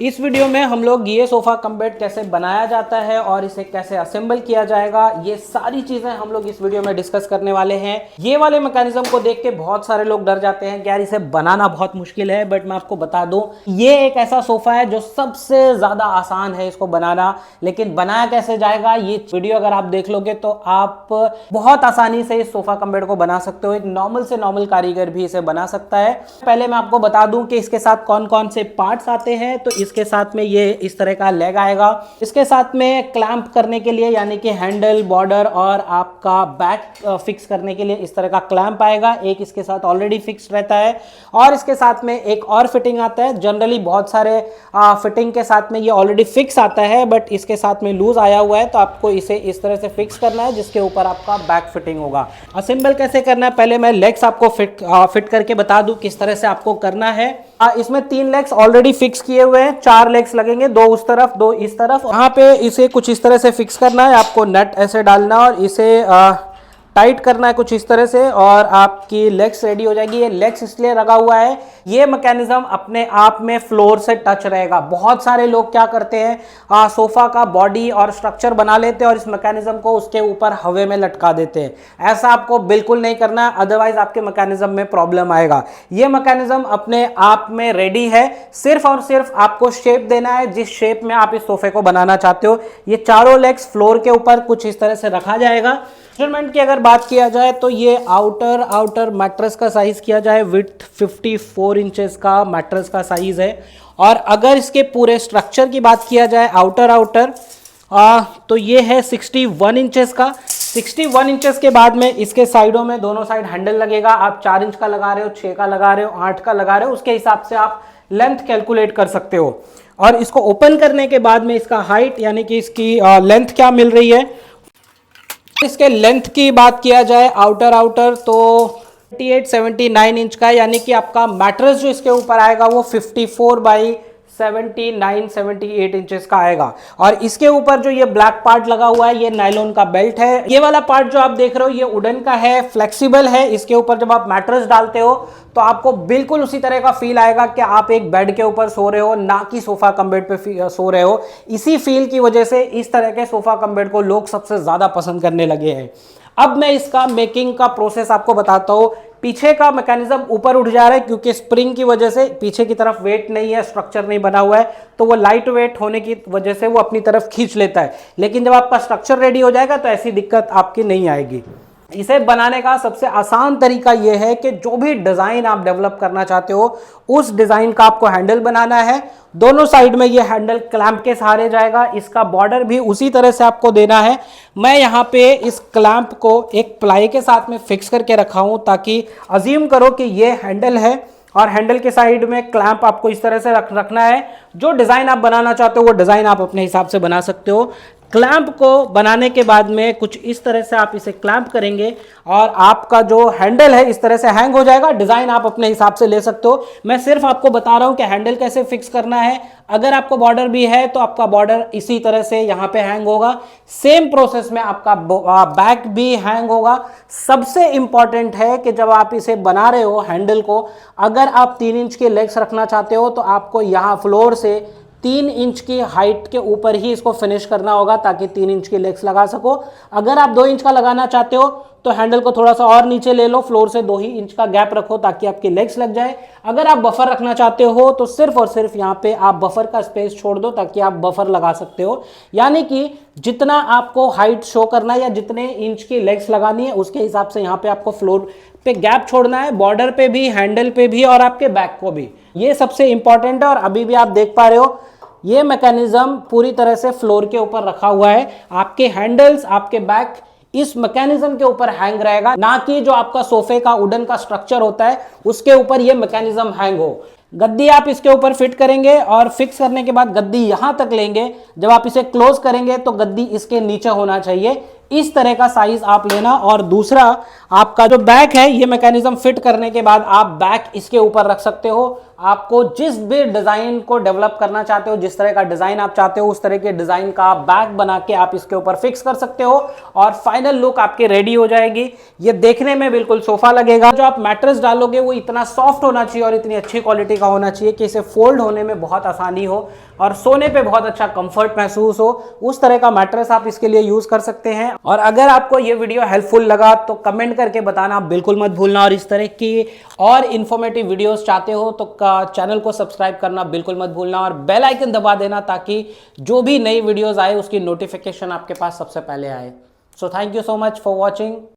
इस वीडियो में हम लोग ये सोफा कम बेड कैसे बनाया जाता है और इसे कैसे असेंबल किया जाएगा, ये सारी चीजें हम लोग इस वीडियो में डिस्कस करने वाले हैं। ये वाले मैकेनिज्म को देख के बहुत सारे लोग डर जाते हैं कि यार इसे बनाना बहुत मुश्किल है, बट मैं आपको बता दूं ये एक ऐसा सोफा है जो सबसे ज्यादा आसान है इसको बनाना। लेकिन बनाया कैसे जाएगा, ये वीडियो अगर आप देख लोगे तो आप बहुत आसानी से इस सोफा कम बेड को बना सकते हो। एक नॉर्मल से नॉर्मल कारीगर भी इसे बना सकता है। पहले मैं आपको बता दूं कि इसके साथ कौन कौन से पार्ट्स आते हैं। तो इसके साथ में ये इस तरह का लेग आएगा, इसके साथ में क्लैंप करने के लिए यानी कि हैंडल, बॉर्डर और आपका बैक फिक्स करने के लिए इस तरह का क्लैंप आएगा। एक इसके साथ ऑलरेडी फिक्स रहता है और इसके साथ में एक और फिटिंग आता है। जनरली बहुत सारे फिटिंग के साथ में ये ऑलरेडी फिक्स आता है, बट इसके साथ में लूज आया हुआ है, तो आपको इसे इस तरह से फिक्स करना है जिसके ऊपर आपका बैक फिटिंग होगा। असेंबल कैसे करना है, पहले मैं लेग्स आपको फिट करके बता दूं किस तरह से आपको करना है। इसमें 3 लेग्स ऑलरेडी फिक्स किए हुए हैं, 4 लेग्स लगेंगे, 2 उस तरफ 2 इस तरफ। यहाँ पे इसे कुछ इस तरह से फिक्स करना है, आपको नट ऐसे डालना और इसे टाइट करना है कुछ इस तरह से और आपकी लेग्स रेडी हो जाएगी। ये लेग्स इसलिए लगा हुआ है, ये मैकेनिज्म अपने आप में फ्लोर से टच रहेगा। बहुत सारे लोग क्या करते हैं, सोफा का बॉडी और स्ट्रक्चर बना लेते हैं और इस मैकेनिज्म को उसके ऊपर हवा में लटका देते हैं। ऐसा आपको बिल्कुल नहीं करना है, अदरवाइज आपके मैकेनिज्म में प्रॉब्लम आएगा। ये मैकेनिज्म अपने आप में रेडी है, सिर्फ और सिर्फ आपको शेप देना है जिस शेप में आप इस सोफे को बनाना चाहते हो। ये चारों लेग्स फ्लोर के ऊपर कुछ इस तरह से रखा जाएगा। मेजरमेंट की अगर बात किया जाए तो ये आउटर मैट्रेस का साइज किया जाए, विड्थ 54 इंचेस का मैट्रेस का साइज है। और अगर इसके पूरे स्ट्रक्चर की बात किया जाए आउटर तो ये है 61 इंचेस का। 61 इंचेस के बाद में इसके साइडों में दोनों साइड हैंडल लगेगा। आप 4 इंच का लगा रहे हो, 6 का लगा रहे हो, 8 का लगा रहे हो, उसके हिसाब से आप लेंथ कैलकुलेट कर सकते हो। और इसको ओपन करने के बाद में इसका हाइट यानी कि इसकी लेंथ क्या मिल रही है। इसके लेंथ की बात किया जाए आउटर तो 78-79 इंच का, यानी कि आपका मैट्रेस जो इसके ऊपर आएगा वो 54 बाई 79-78 इंचेस का आएगा। और इसके ऊपर जो ये ब्लैक पार्ट लगा हुआ है ये नायलॉन का बेल्ट है। ये वाला पार्ट जो आप देख रहे हो ये वुडन का है, फ्लेक्सिबल है। इसके ऊपर जब आप मैट्रेस डालते हो तो आपको बिल्कुल उसी तरह का फील आएगा कि आप एक बेड के ऊपर सो रहे हो, ना कि सोफा कम बेड पे सो रहे हो। इसी फील की वजह से इस तरह के सोफा कम बेड को लोग सबसे ज्यादा पसंद करने लगे हैं। अब मैं इसका मेकिंग का प्रोसेस आपको बताता हूं। पीछे का मैकेनिज्म ऊपर उठ जा रहा है क्योंकि स्प्रिंग की वजह से पीछे की तरफ वेट नहीं है, स्ट्रक्चर नहीं बना हुआ है, तो वो लाइट वेट होने की वजह से वो अपनी तरफ खींच लेता है। लेकिन जब आपका स्ट्रक्चर रेडी हो जाएगा तो ऐसी दिक्कत आपकी नहीं आएगी। इसे बनाने का सबसे आसान तरीका यह है कि जो भी डिजाइन आप डेवलप करना चाहते हो उस डिजाइन का आपको हैंडल बनाना है। दोनों साइड में ये हैंडल क्लैंप के सहारे जाएगा। इसका बॉर्डर भी उसी तरह से आपको देना है। मैं यहाँ पे इस क्लैंप को एक प्लाई के साथ में फिक्स करके रखा हूँ ताकि अज्यूम करो कि ये हैंडल है और हैंडल के साइड में क्लैंप आपको इस तरह से रखना है। जो डिजाइन आप बनाना चाहते हो वो डिजाइन आप अपने हिसाब से बना सकते हो। क्लैंप को बनाने के बाद में कुछ इस तरह से आप इसे क्लैंप करेंगे और आपका जो हैंडल है इस तरह से हैंग हो जाएगा। डिजाइन आप अपने हिसाब से ले सकते हो, मैं सिर्फ आपको बता रहा हूं कि हैंडल कैसे फिक्स करना है। अगर आपको बॉर्डर भी है तो आपका बॉर्डर इसी तरह से यहां पे हैंग होगा। सेम प्रोसेस में आपका बैक भी हैंग होगा। सबसे इंपॉर्टेंट है कि जब आप इसे बना रहे हो हैंडल को, अगर आप 3 इंच के लेग्स रखना चाहते हो तो आपको यहां फ्लोर से 3 इंच की हाइट के ऊपर ही इसको फिनिश करना होगा ताकि 3 इंच की लेग्स लगा सको। अगर आप 2 इंच का लगाना चाहते हो तो हैंडल को थोड़ा सा और नीचे ले लो, फ्लोर से 2 ही इंच का गैप रखो ताकि आपकी लेग्स लग जाए। अगर आप बफर रखना चाहते हो तो सिर्फ और सिर्फ यहाँ पे आप बफर का स्पेस छोड़ दो ताकि आप बफर लगा सकते हो। यानी कि जितना आपको हाइट शो करना है या जितने इंच की लेग्स लगानी है उसके हिसाब से यहाँ पे आपको फ्लोर पे गैप छोड़ना है, बॉर्डर पे भी, हैंडल पे भी और आपके बैक को भी। ये सबसे इंपॉर्टेंट है। और अभी भी आप देख पा रहे हो ये मैकेनिज्म पूरी तरह से फ्लोर के ऊपर रखा हुआ है। आपके हैंडल्स, आपके बैक इस मैकेनिज्म के ऊपर हैंग रहेगा, ना कि जो आपका सोफे का वुडन का स्ट्रक्चर होता है उसके ऊपर ये मैकेनिज्म हैंग हो। गद्दी आप इसके ऊपर फिट करेंगे और फिक्स करने के बाद गद्दी यहां तक लेंगे। जब आप इसे क्लोज करेंगे तो गद्दी इसके नीचे होना चाहिए। इस तरह का साइज आप लेना। और दूसरा, आपका जो बैक है ये मैकेनिज्म फिट करने के बाद आप बैक इसके ऊपर रख सकते हो। आपको जिस भी डिजाइन को डेवलप करना चाहते हो, जिस तरह का डिजाइन आप चाहते हो, उस तरह के डिजाइन का बैग बना के आप इसके ऊपर फिक्स कर सकते हो और फाइनल लुक आपके रेडी हो जाएगी। ये देखने में बिल्कुल सोफा लगेगा। जो आप मैट्रेस डालोगे वो इतना सॉफ्ट होना चाहिए और इतनी अच्छी क्वालिटी का होना चाहिए कि इसे फोल्ड होने में बहुत आसानी हो और सोने पे बहुत अच्छा कंफर्ट महसूस हो। उस तरह का मैट्रेस आप इसके लिए यूज कर सकते हैं। और अगर आपको ये वीडियो हेल्पफुल लगा तो कमेंट करके बताना बिल्कुल मत भूलना, और इस तरह की और इंफॉर्मेटिव वीडियोस चाहते हो तो चैनल को सब्सक्राइब करना बिल्कुल मत भूलना और बेल आइकन दबा देना ताकि जो भी नई वीडियोस आए उसकी नोटिफिकेशन आपके पास सबसे पहले आए। So thank you so much for watching.